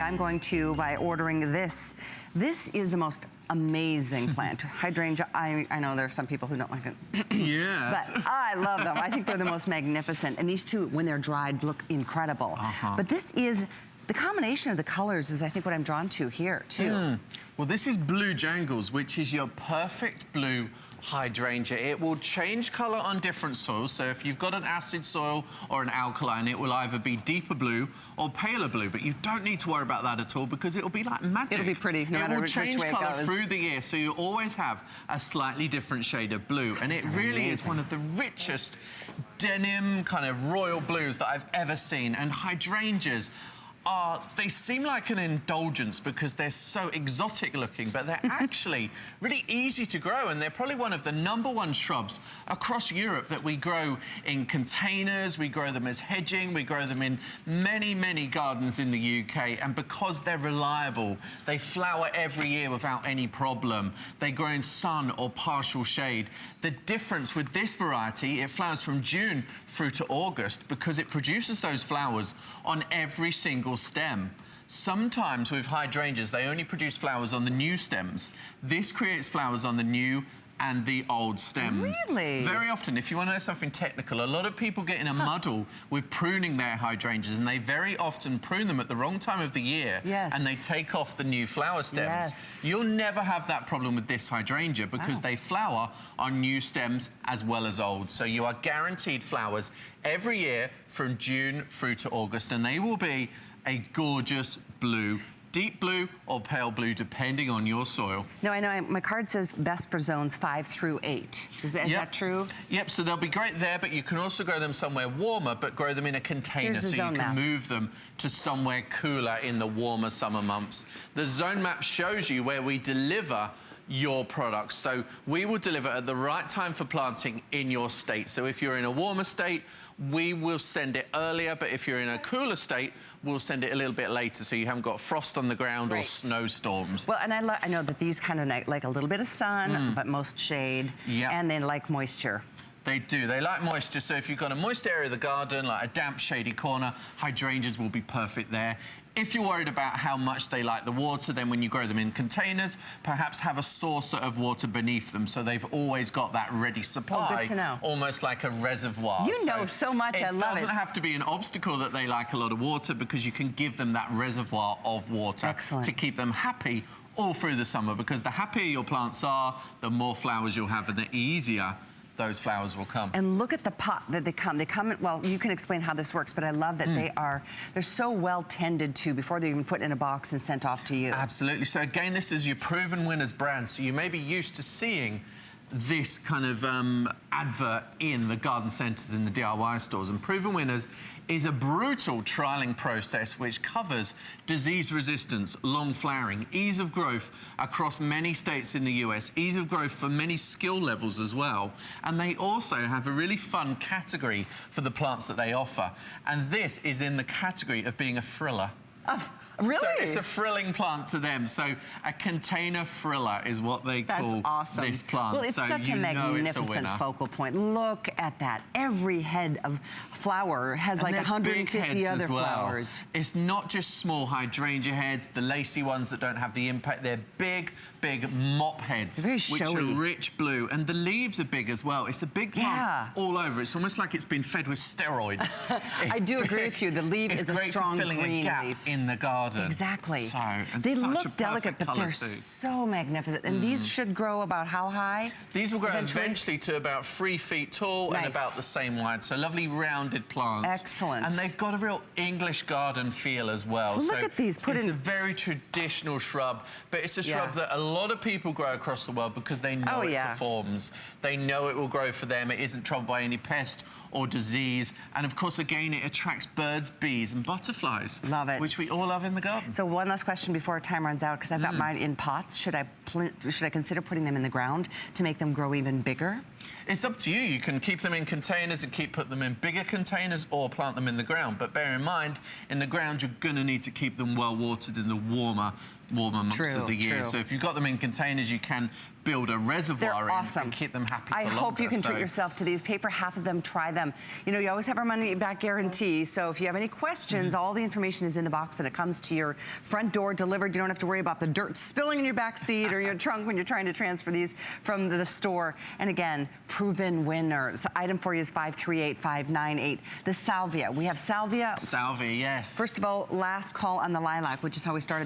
I'm going to by ordering this. This is the most amazing plant. Hydrangea, I know there are some people who don't like it. Yeah. But I love them. I think they're the most magnificent. And these two, when they're dried, look incredible. But this is, the combination of the colors is I think what I'm drawn to here too. Well, this is blue Jangles, which is your perfect blue hydrangea. It will change color on different soils. So if you've got an acid soil or an alkaline, it will either be deeper blue or paler blue, but you don't need to worry about that at all because it'll be like magic. It'll be pretty no matter which way it goes. It will change color through the year, so you always have a slightly different shade of blue. And it really is one of the richest denim kind of royal blues that I've ever seen. And hydrangeas they seem like an indulgence because they're so exotic looking, but they're actually really easy to grow, and they're probably one of the #1 shrubs across Europe that we grow in containers, we grow them as hedging, we grow them in many, many gardens in the UK, and because they're reliable, they flower every year without any problem. They grow in sun or partial shade. The difference with this variety, it flowers from June through to August because it produces those flowers on every single stem. Sometimes with hydrangeas, they only produce flowers on the new stems. This creates flowers on the new and the old stems. Really? Very often, if you want to know something technical, a lot of people get in a muddle with pruning their hydrangeas, and they very often prune them at the wrong time of the year, and they take off the new flower stems. You'll never have that problem with this hydrangea because they flower on new stems as well as old. So you are guaranteed flowers every year from June through to August, and they will be a gorgeous blue, deep blue or pale blue, depending on your soil. No, I know, my card says best for zones 5 through 8. Is that true? Yep, so they'll be great there, but you can also grow them somewhere warmer, but grow them in a container so you can move them to somewhere cooler in the warmer summer months. The zone map shows you where we deliver your products. So we will deliver at the right time for planting in your state. So if you're in a warmer state, we will send it earlier, but if you're in a cooler state, we'll send it a little bit later so you haven't got frost on the ground or snowstorms. Well, and I know that these kind of like a little bit of sun, but most shade, and they like moisture. They do. They like moisture, so if you've got a moist area of the garden, like a damp, shady corner, hydrangeas will be perfect there. If you're worried about how much they like the water, then when you grow them in containers, perhaps have a saucer of water beneath them so they've always got that ready supply. Oh, good to know. Almost like a reservoir. You know so much, I love it. It doesn't have to be an obstacle that they like a lot of water because you can give them that reservoir of water to keep them happy all through the summer, because the happier your plants are, the more flowers you'll have and the easier those flowers will come. And look at the pot that they come. They come, well, you can explain how this works, but I love that they're so well tended to before they're even put in a box and sent off to you. Absolutely. So again, this is your Proven Winners brand. So you may be used to seeing this kind of advert in the garden centres, in the DIY stores. And Proven Winners is a brutal trialling process which covers disease resistance, long flowering, ease of growth across many states in the US, ease of growth for many skill levels as well. And they also have a really fun category for the plants that they offer. And this is in the category of being a friller. Really? So it's a frilling plant to them. So a container friller is what they call this plant. Well, it's such a magnificent focal point. Look at that. Every head of flower has like 150 other flowers. It's not just small hydrangea heads, the lacy ones that don't have the impact. They're big, big mop heads, which are rich blue. And the leaves are big as well. It's a big plant all over. It's almost like it's been fed with steroids. I do agree with you. The leaf is a strong green leaf. It's great for filling a gap in the garden. Exactly. So, they look delicate, but they're so magnificent. And these should grow about how high? These will grow eventually to about 3 feet tall and about the same wide. So lovely rounded plants. Excellent. And they've got a real English garden feel as well. Look at these. It's a very traditional shrub, but it's a shrub that a lot of people grow across the world because they know it performs. They know it will grow for them. It isn't troubled by any pest or disease. And of course, again, it attracts birds, bees, and butterflies. Love it. Which we all love in the garden. So one last question before time runs out, because I've got mine in pots. Should I consider putting them in the ground to make them grow even bigger? It's up to you. You can keep them in containers and put them in bigger containers or plant them in the ground. But bear in mind, in the ground, you're going to need to keep them well watered in the warmer months of the year. So if you've got them in containers, you can build a reservoir and keep them happy for longer. I hope you can treat yourself to these. Pay for half of them, try them. You know, you always have our money back guarantee. So if you have any questions, all the information is in the box and it comes to your front door delivered. You don't have to worry about the dirt spilling in your back seat or your trunk when you're trying to transfer these from the store. And again, proven winners. Item for you is 538598. The salvia. We have salvia. Salvia, yes. First of all, last call on the lilac, which is how we started.